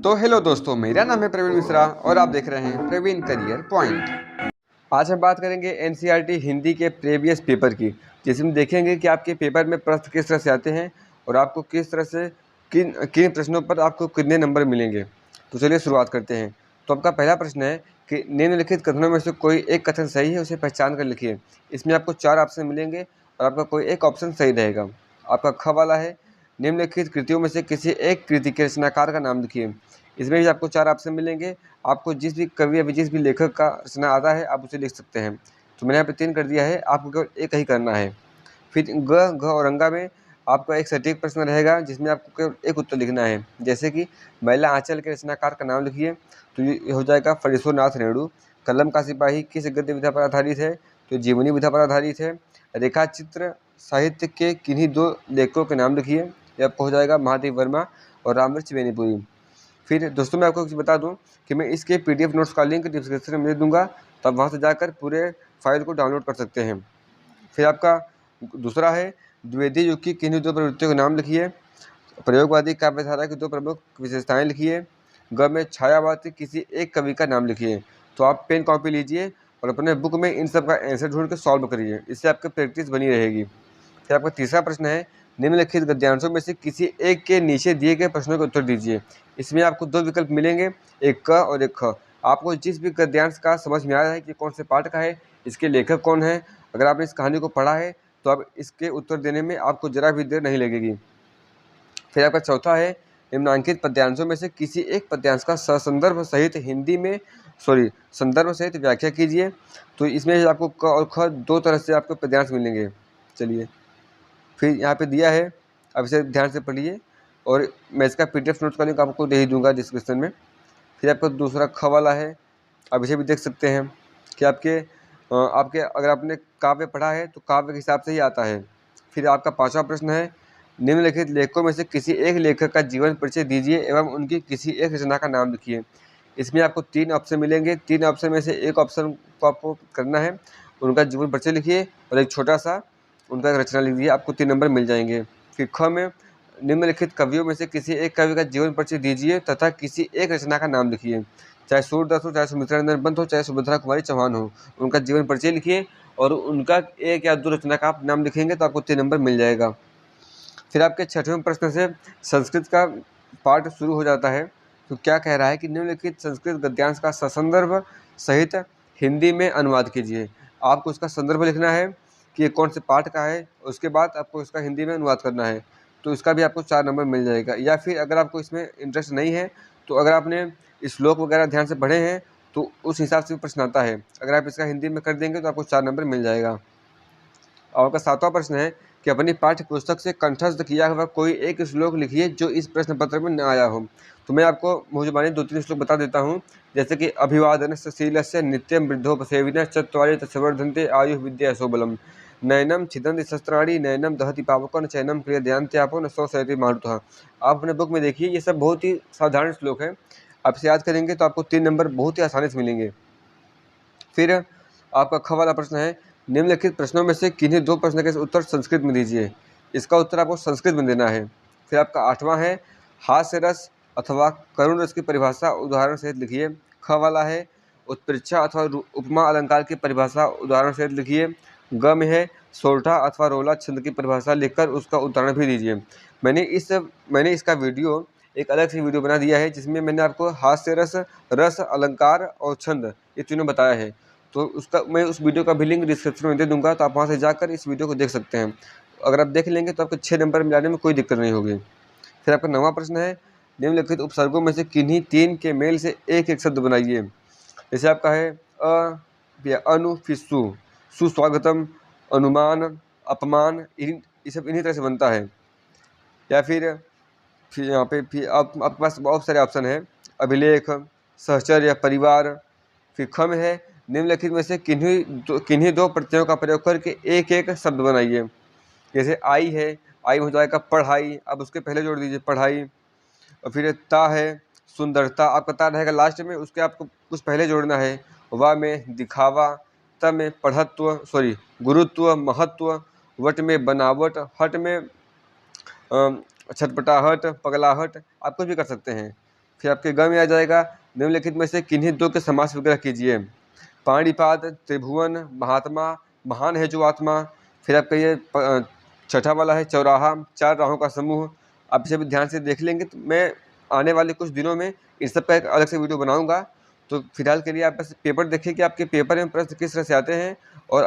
तो हेलो दोस्तों, मेरा नाम है प्रवीण मिश्रा और आप देख रहे हैं प्रवीण करियर पॉइंट। आज हम बात करेंगे एनसीईआरटी हिंदी के प्रीवियस पेपर की, जिसमें देखेंगे कि आपके पेपर में प्रश्न किस तरह से आते हैं और आपको किस तरह से किन किन प्रश्नों पर आपको कितने नंबर मिलेंगे। तो चलिए शुरुआत करते हैं। तो आपका पहला प्रश्न है कि निम्नलिखित कथनों में से कोई एक कथन सही है, उसे पहचान कर लिखिए। इसमें आपको 4 ऑप्शन मिलेंगे और आपका कोई एक ऑप्शन सही रहेगा। आपका ख वाला है, निम्नलिखित कृतियों में से किसी एक कृति के रचनाकार का नाम लिखिए। इसमें भी आपको 4 ऑप्शन मिलेंगे। आपको जिस भी कवि या जिस भी लेखक का रचना आता है आप उसे लिख सकते हैं। तो मैंने यहाँ पे 3 कर दिया है, आपको केवल एक ही करना है। फिर ग, घ और अंगा में आपका एक सटीक प्रश्न रहेगा, जिसमें आपको केवल एक उत्तर लिखना है। जैसे कि महिला आंचल के रचनाकार का नाम लिखिए, तो ये हो जाएगा फणीश्वरनाथ रेणु। कलम का सिपाही किस गद्य विधा पर आधारित है, तो जीवनी विधा पर आधारित है। रेखा चित्र साहित्य के किन्हीं 2 लेखकों के नाम लिखिए, यह आपको हो जाएगा महादेव वर्मा और रामवृक्ष बेनीपुरी। फिर दोस्तों मैं आपको बता दूं कि मैं इसके पीडीएफ नोट्स का लिंक डिस्क्रिप्शन में दे दूंगा, तो आप वहाँ से जाकर पूरे फाइल को डाउनलोड कर सकते हैं। फिर आपका दूसरा है, द्विवेदी युग की किन्हीं 2 प्रवृत्तियों के नाम लिखिए। प्रयोगवादी काव्यधारा की 2 प्रमुख विशेषताएं लिखिए। ग में छायावाद के किसी एक कवि का नाम लिखिए। तो आप पेन कॉपी लीजिए और अपने बुक में इन सब का आंसर ढूंढ के सॉल्व करिए, इससे आपकी प्रैक्टिस बनी रहेगी। फिर आपका तीसरा प्रश्न है, निम्नलिखित गद्यांशों में से किसी एक के नीचे दिए गए प्रश्नों के उत्तर दीजिए। इसमें आपको 2 विकल्प मिलेंगे, एक क और एक ख। आपको जिस भी गद्यांश का समझ में आ रहा है कि कौन से पाठ का है, इसके लेखक कौन है, अगर आपने इस कहानी को पढ़ा है तो आप इसके उत्तर देने में आपको जरा भी देर नहीं लगेगी। फिर आपका चौथा है, निम्नांकित पद्यांशों में से किसी एक पद्यांश का ससंदर्भ सहित संदर्भ सहित व्याख्या कीजिए। तो इसमें आपको क और ख 2 तरह से आपको पद्यांश मिलेंगे। चलिए, फिर यहाँ पे दिया है, अब इसे ध्यान से पढ़िए और मैं इसका पीडीएफ नोट्स का लिंक आपको दे ही दूंगा डिस्क्रिप्शन में। फिर आपका दूसरा ख वाला है, अब इसे भी देख सकते हैं कि आपके अगर आपने काव्य पढ़ा है तो काव्य के हिसाब से ही आता है। फिर आपका 5वां प्रश्न है, निम्नलिखित लेखकों में से किसी एक लेखक का जीवन परिचय दीजिए एवं उनकी किसी एक रचना का नाम लिखिए। इसमें आपको 3 ऑप्शन मिलेंगे। 3 ऑप्शन में से एक ऑप्शन को आपको करना है, उनका जीवन परिचय लिखिए और एक छोटा सा उनका एक रचना लिख दीजिए, आपको 3 नंबर मिल जाएंगे। फिर ख में, निम्नलिखित कवियों में से किसी एक कवि का जीवन परिचय दीजिए तथा किसी एक रचना का नाम लिखिए। चाहे सूरदास हो, चाहे सुमित्रा नंदन पंत हो, चाहे सुभद्रा कुमारी चौहान हो, उनका जीवन परिचय लिखिए और उनका 1 या 2 रचना का आप नाम लिखेंगे तो आपको 3 नंबर मिल जाएगा। फिर आपके 6वें प्रश्न से संस्कृत का पाठ शुरू हो जाता है। तो क्या कह रहा है कि निम्नलिखित संस्कृत गद्यांश का ससंदर्भ सहित हिंदी में अनुवाद कीजिए। आपको उसका संदर्भ लिखना है कि ये कौन से पाठ का है, उसके बाद आपको इसका हिंदी में अनुवाद करना है। तो इसका भी आपको 4 नंबर मिल जाएगा। या फिर अगर आपको इसमें इंटरेस्ट नहीं है तो अगर आपने श्लोक वगैरह ध्यान से पढ़े हैं तो उस हिसाब से प्रश्न आता है, अगर आप इसका हिंदी में कर देंगे तो आपको 4 नंबर मिल जाएगा। और आपका 7वां प्रश्न है कि अपनी पाठ्य पुस्तक से कंठस्थ किया हुआ कोई एक श्लोक लिखिए जो इस प्रश्न पत्र में न आया हो। तो मैं आपको मुझे 2-3 श्लोक बता देता हूँ, जैसे कि अभिवादनस्य शीलस्य नित्यं वृद्धोपसेविनः चत्वारि तत्सवर्धन्ते आयुः विद्या यशोबलम्, नयनं छिदन्ति शस्त्राणि, नयनं दहति पावकं, चैनं क्रियध्यान्त्यापो न शोषयति मारुतः। आप अपने बुक में देखिए, ये सब बहुत ही साधारण श्लोक है। आप इसे याद करेंगे तो आपको 3 नंबर बहुत ही आसानी से मिलेंगे। फिर आपका ख वाला प्रश्न है, निम्नलिखित प्रश्नों में से किन्हीं 2 प्रश्न के उत्तर संस्कृत में दीजिए। इसका उत्तर आपको संस्कृत में देना है। फिर आपका 8वां है, हास्य रस अथवा करुण रस की परिभाषा उदाहरण सहित लिखिए। ख वाला है, उत्प्रेक्षा अथवा उपमा अलंकार की परिभाषा उदाहरण सहित लिखिए। ग में है, सोरठा अथवा रोला छंद की परिभाषा लिखकर उसका उदाहरण भी दीजिए। मैंने इसका वीडियो एक अलग से वीडियो बना दिया है, जिसमें मैंने आपको हास्य रस, रस, अलंकार और छंद ये तीनों बताया है। तो मैं उस वीडियो का भी लिंक डिस्क्रिप्शन में दे दूंगा, तो आप वहाँ से जाकर इस वीडियो को देख सकते हैं। अगर आप देख लेंगे तो आपको 6 नंबर मिलाने में कोई दिक्कत नहीं होगी। फिर आपका 9वां प्रश्न है, निम्नलिखित उपसर्गों में से किन्हीं 3 के मेल से एक शब्द बनाइए। जैसे आपका है अनु, फिर सुस्वागतम, अनुमान, अपमान, ये सब इन्हीं तरह से बनता है। या फिर यहाँ पे फिर आपके पास बहुत सारे ऑप्शन है, अभिलेख, सहचर्य, परिवार। फिर ख में है, निम्नलिखित में से किन्हीं 2 प्रत्ययों का प्रयोग करके एक शब्द बनाइए। जैसे आई है, आई हो जाएगा पढ़ाई, अब उसके पहले जोड़ दीजिए पढ़ाई। और फिर ता है, सुंदरता, आपका ता रहेगा लास्ट में, उसके आपको कुछ पहले जोड़ना है। वा में दिखावा, त में गुरुत्व, महत्व, वट में बनावट, हट में छटपटाहट, पगलाहट, आप कुछ भी कर सकते हैं। फिर आपके ग में आ जाएगा निम्नलिखित में से किन्हीं दो के समास विग्रह कीजिए। पाणिपाद, त्रिभुवन, महात्मा, महान है जो आत्मा। फिर आपका ये छठा वाला है चौराहा, चार राहों का समूह। आप इसे भी ध्यान से देख लेंगे तो मैं आने वाले कुछ दिनों में इन सब का एक अलग से वीडियो बनाऊंगा। तो फिलहाल के लिए आप बस पेपर देखिए कि आपके पेपर में प्रश्न किस तरह से आते हैं, और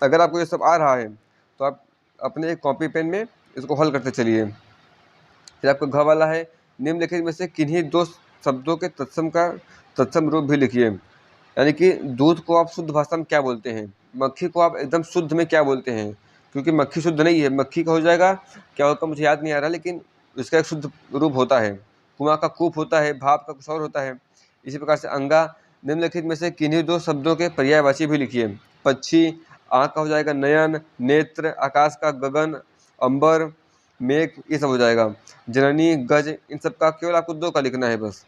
अगर आपको ये सब आ रहा है तो आप अपने कॉपी पेन में इसको हल करते चलिए। फिर आपका घ वाला है निम्नलिखित में से किन्हीं दो शब्दों के तत्सम रूप भी लिखिए। यानी कि दूध को आप शुद्ध भाषा में क्या बोलते हैं, मक्खी को आप एकदम शुद्ध में क्या बोलते हैं, क्योंकि मक्खी शुद्ध नहीं है। मक्खी का हो जाएगा क्या होगा मुझे याद नहीं आ रहा, लेकिन इसका एक शुद्ध रूप होता है। कुआं का कूप होता है, भाप का कुछ और होता है। इसी प्रकार से अंगा, निम्नलिखित में से किन्हीं दो शब्दों के पर्यायवाची भी लिखिए। पक्षी, आँख का हो जाएगा नयन, नेत्र, आकाश का गगन, अंबर, मेघ, ये सब हो जाएगा। जननी, गज, इन सब का केवल आपको दो का लिखना है बस।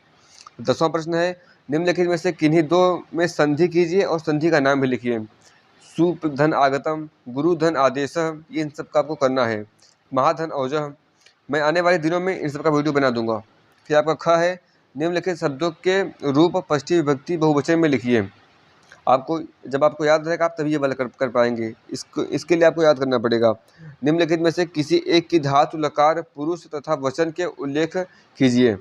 10वां प्रश्न है निम्नलिखित में से किन्हीं दो में संधि कीजिए और संधि का नाम भी लिखिए। सुप धन आगतम, गुरु धन आदेश, ये इन सब का आपको करना है। महाधन औजह, मैं आने वाले दिनों में इन सब का वीडियो बना दूंगा। फिर आपका ख है निम्नलिखित शब्दों के रूप षष्ठी विभक्ति बहुवचन में लिखिए। आपको जब आपको याद रहेगा आप तभी ये वाला कर पाएंगे। इसके लिए आपको याद करना पड़ेगा। निम्नलिखित में से किसी एक की धातु लकार पुरुष तथा वचन के उल्लेख कीजिए।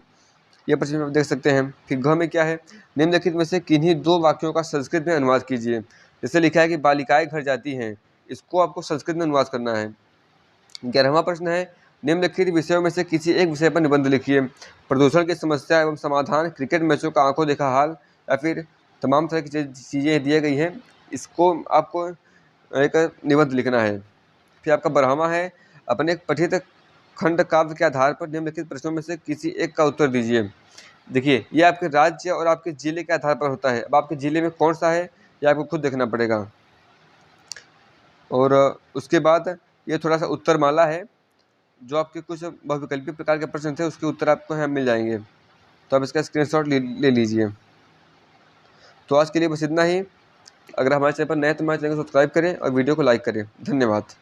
ये प्रश्न आप देख सकते हैं। फिर घ में क्या है निम्नलिखित में से किन्हीं दो वाक्यों का संस्कृत में अनुवाद कीजिए। जैसे लिखा है कि बालिकाएं घर जाती हैं, इसको आपको संस्कृत में अनुवाद करना है। 11वां प्रश्न है निम्नलिखित विषयों में से किसी एक विषय पर निबंध लिखिए। प्रदूषण की समस्या एवं समाधान, क्रिकेट मैचों का आंखों देखा हाल, या फिर तमाम तरह की चीज़ें दी गई हैं, इसको आपको एक निबंध लिखना है। फिर आपका 12वां है अपने पठित खंड काव्य के आधार पर निम्नलिखित प्रश्नों में से किसी एक का उत्तर दीजिए। देखिए ये आपके राज्य और आपके जिले के आधार पर होता है। अब आपके जिले में कौन सा है ये आपको खुद देखना पड़ेगा। और उसके बाद ये थोड़ा सा उत्तर माला है, जो आपके कुछ बहुविकल्पी प्रकार के प्रश्न थे उसके उत्तर आपको यहाँ मिल जाएंगे, तो आप इसका स्क्रीनशॉट ले लीजिए। तो आज के लिए बस इतना ही। अगर हमारे चैनल पर नए तो हमारे चैनल को सब्सक्राइब करें और वीडियो को लाइक करें। धन्यवाद।